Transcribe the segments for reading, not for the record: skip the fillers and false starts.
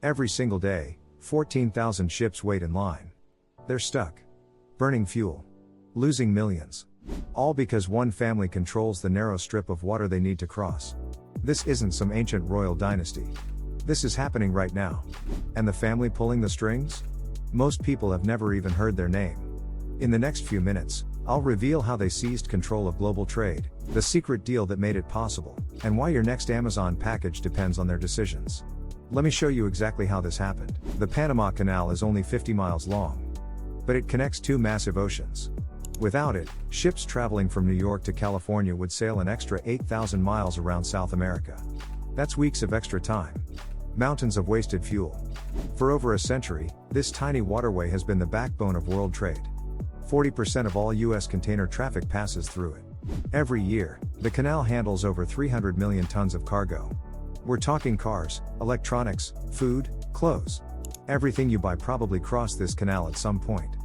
Every single day, 14,000 ships wait in line. They're stuck. Burning fuel. Losing millions. All because one family controls the narrow strip of water they need to cross. This isn't some ancient royal dynasty. This is happening right now. And the family pulling the strings? Most people have never even heard their name. In the next few minutes, I'll reveal how they seized control of global trade, the secret deal that made it possible, and why your next Amazon package depends on their decisions. Let me show you exactly how this happened. The Panama Canal is only 50 miles long. But it connects two massive oceans. Without it, ships traveling from New York to California would sail an extra 8,000 miles around South America. That's weeks of extra time. Mountains of wasted fuel. For over a century, this tiny waterway has been the backbone of world trade. 40% of all U.S. container traffic passes through it. Every year, the canal handles over 300 million tons of cargo. We're talking cars, electronics, food, clothes. Everything you buy probably crossed this canal at some point.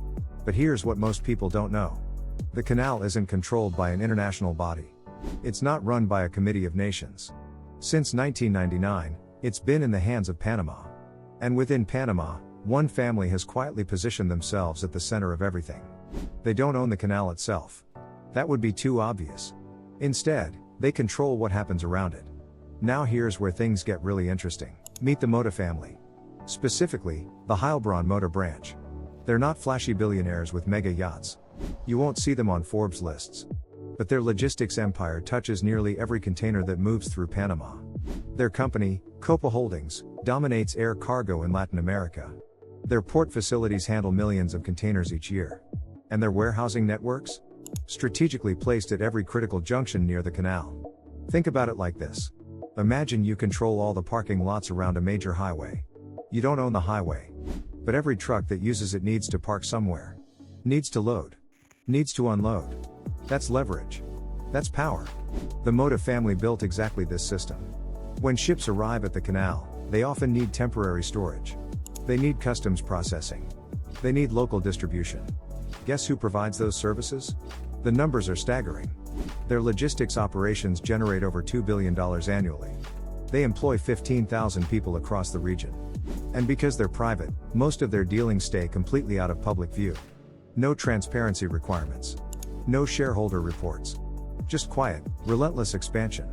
But here's what most people don't know. The canal isn't controlled by an international body. It's not run by a committee of nations. Since 1999, it's been in the hands of Panama. And within Panama, one family has quietly positioned themselves at the center of everything. They don't own the canal itself. That would be too obvious. Instead, they control what happens around it. Now here's where things get really interesting. Meet the Motta family. Specifically, the Heilbronn Motta branch. They're not flashy billionaires with mega yachts. You won't see them on Forbes lists. But their logistics empire touches nearly every container that moves through Panama. Their company, Copa Holdings, dominates air cargo in Latin America. Their port facilities handle millions of containers each year. And their warehousing networks? Strategically placed at every critical junction near the canal. Think about it like this. Imagine you control all the parking lots around a major highway. You don't own the highway. But every truck that uses it needs to park somewhere. Needs to load. Needs to unload. That's leverage. That's power. The Motta family built exactly this system. When ships arrive at the canal, they often need temporary storage. They need customs processing. They need local distribution. Guess who provides those services? The numbers are staggering. Their logistics operations generate over $2 billion annually. They employ 15,000 people across the region. And because they're private, most of their dealings stay completely out of public view. No transparency requirements. No shareholder reports. Just quiet, relentless expansion.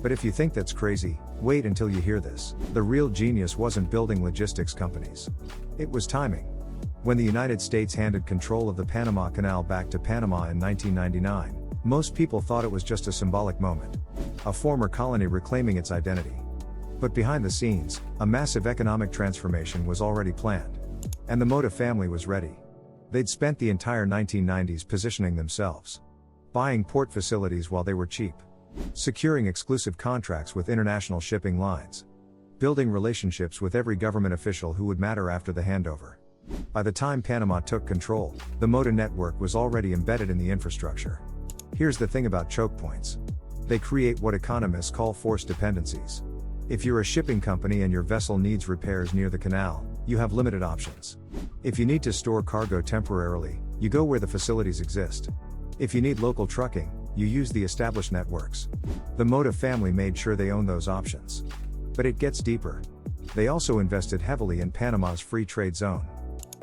But if you think that's crazy, wait until you hear this. The real genius wasn't building logistics companies. It was timing. When the United States handed control of the Panama Canal back to Panama in 1999, most people thought it was just a symbolic moment. A former colony reclaiming its identity. But behind the scenes, a massive economic transformation was already planned. And the Motta family was ready. They'd spent the entire 1990s positioning themselves. Buying port facilities while they were cheap. Securing exclusive contracts with international shipping lines. Building relationships with every government official who would matter after the handover. By the time Panama took control, the Motta network was already embedded in the infrastructure. Here's the thing about choke points. They create what economists call forced dependencies. If you're a shipping company and your vessel needs repairs near the canal, you have limited options. If you need to store cargo temporarily, you go where the facilities exist. If you need local trucking, you use the established networks. The Motta family made sure they owned those options. But it gets deeper. They also invested heavily in Panama's free trade zone.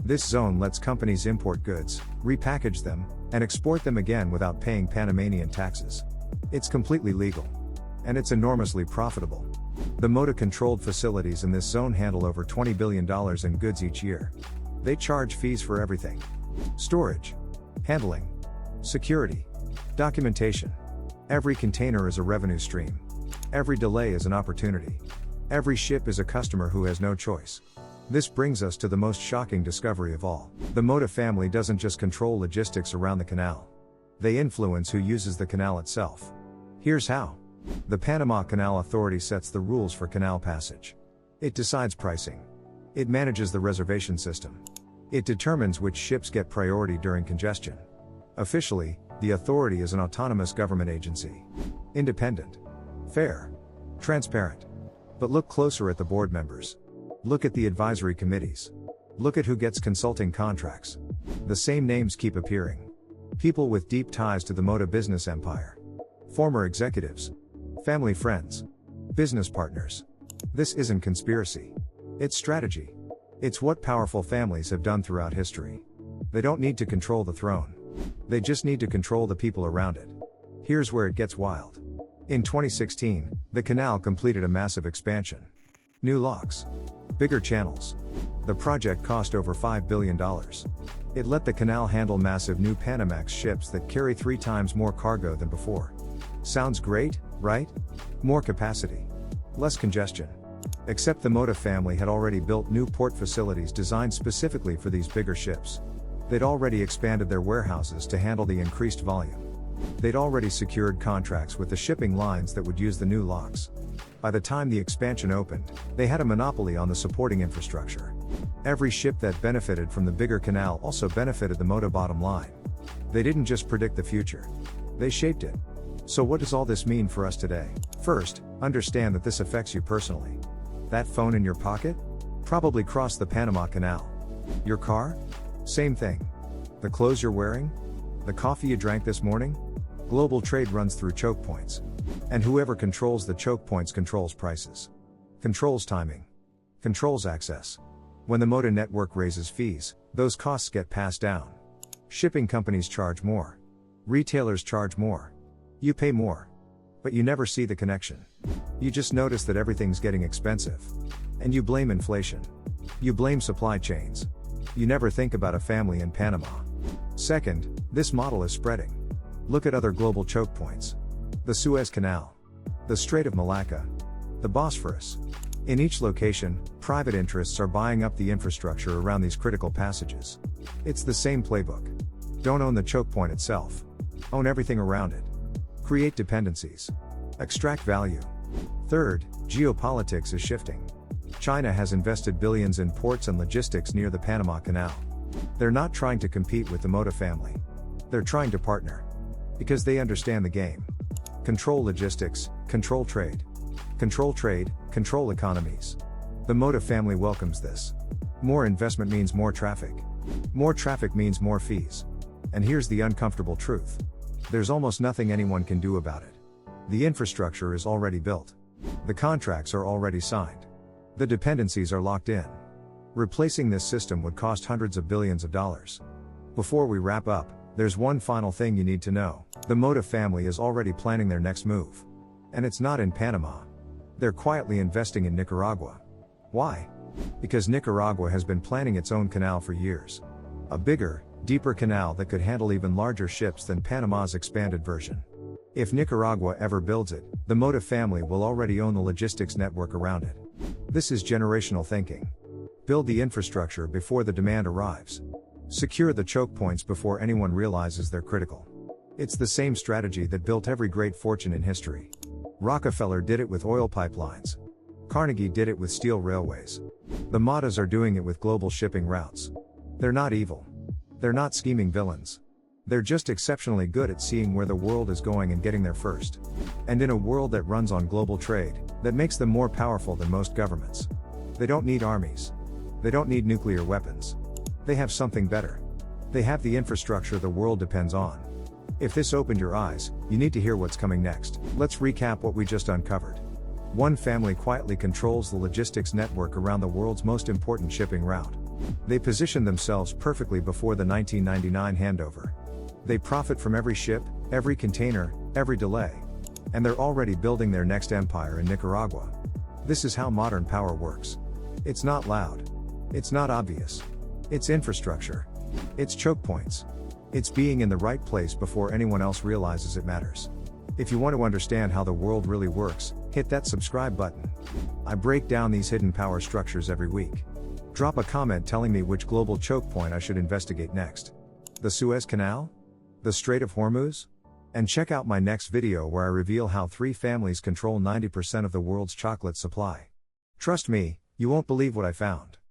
This zone lets companies import goods, repackage them, and export them again without paying Panamanian taxes. It's completely legal. And it's enormously profitable. The Motta-controlled facilities in this zone handle over $20 billion in goods each year. They charge fees for everything. Storage. Handling. Security. Documentation. Every container is a revenue stream. Every delay is an opportunity. Every ship is a customer who has no choice. This brings us to the most shocking discovery of all. The Motta family doesn't just control logistics around the canal. They influence who uses the canal itself. Here's how. The Panama Canal Authority sets the rules for canal passage. It decides pricing. It manages the reservation system. It determines which ships get priority during congestion. Officially, the authority is an autonomous government agency. Independent. Fair. Transparent. But look closer at the board members. Look at the advisory committees. Look at who gets consulting contracts. The same names keep appearing. People with deep ties to the Motta business empire. Former executives. Family friends. Business partners. This isn't conspiracy. It's strategy. It's what powerful families have done throughout history. They don't need to control the throne. They just need to control the people around it. Here's where it gets wild. In 2016, the canal completed a massive expansion. New locks. Bigger channels. The project cost over $5 billion. It let the canal handle massive new Panamax ships that carry 3 times more cargo than before. Sounds great, right? More capacity. Less congestion. Except the Motta family had already built new port facilities designed specifically for these bigger ships. They'd already expanded their warehouses to handle the increased volume. They'd already secured contracts with the shipping lines that would use the new locks. By the time the expansion opened, they had a monopoly on the supporting infrastructure. Every ship that benefited from the bigger canal also benefited the Motta bottom line. They didn't just predict the future. They shaped it. So what does all this mean for us today? First, understand that this affects you personally. That phone in your pocket? Probably crossed the Panama Canal. Your car? Same thing. The clothes you're wearing? The coffee you drank this morning? Global trade runs through choke points. And whoever controls the choke points controls prices. Controls timing. Controls access. When the Motta network raises fees, those costs get passed down. Shipping companies charge more. Retailers charge more. You pay more. But you never see the connection. You just notice that everything's getting expensive. And you blame inflation. You blame supply chains. You never think about a family in Panama. Second, this model is spreading. Look at other global choke points. The Suez Canal. The Strait of Malacca. The Bosphorus. In each location, private interests are buying up the infrastructure around these critical passages. It's the same playbook. Don't own the choke point itself. Own everything around it. Create dependencies. Extract value. Third, geopolitics is shifting. China has invested billions in ports and logistics near the Panama Canal. They're not trying to compete with the Motta family. They're trying to partner. Because they understand the game. Control logistics, control trade. Control trade, control economies. The Motta family welcomes this. More investment means more traffic. More traffic means more fees. And here's the uncomfortable truth. There's almost nothing anyone can do about it. The infrastructure is already built. The contracts are already signed. The dependencies are locked in. Replacing this system would cost hundreds of billions of dollars. Before we wrap up, there's one final thing you need to know. The Motta family is already planning their next move. And it's not in Panama. They're quietly investing in Nicaragua. Why? Because Nicaragua has been planning its own canal for years. A bigger, deeper canal that could handle even larger ships than Panama's expanded version. If Nicaragua ever builds it, the Motta family will already own the logistics network around it. This is generational thinking. Build the infrastructure before the demand arrives. Secure the choke points before anyone realizes they're critical. It's the same strategy that built every great fortune in history. Rockefeller did it with oil pipelines. Carnegie did it with steel railways. The Mottas are doing it with global shipping routes. They're not evil. They're not scheming villains. They're just exceptionally good at seeing where the world is going and getting there first. And in a world that runs on global trade, that makes them more powerful than most governments. They don't need armies. They don't need nuclear weapons. They have something better. They have the infrastructure the world depends on. If this opened your eyes, you need to hear what's coming next. Let's recap what we just uncovered. One family quietly controls the logistics network around the world's most important shipping route. They position themselves perfectly before the 1999 handover. They profit from every ship, every container, every delay. And they're already building their next empire in Nicaragua. This is how modern power works. It's not loud. It's not obvious. It's infrastructure. It's choke points. It's being in the right place before anyone else realizes it matters. If you want to understand how the world really works, hit that subscribe button. I break down these hidden power structures every week. Drop a comment telling me which global choke point I should investigate next. The Suez Canal? The Strait of Hormuz? And check out my next video where I reveal how 3 families control 90% of the world's chocolate supply. Trust me, you won't believe what I found.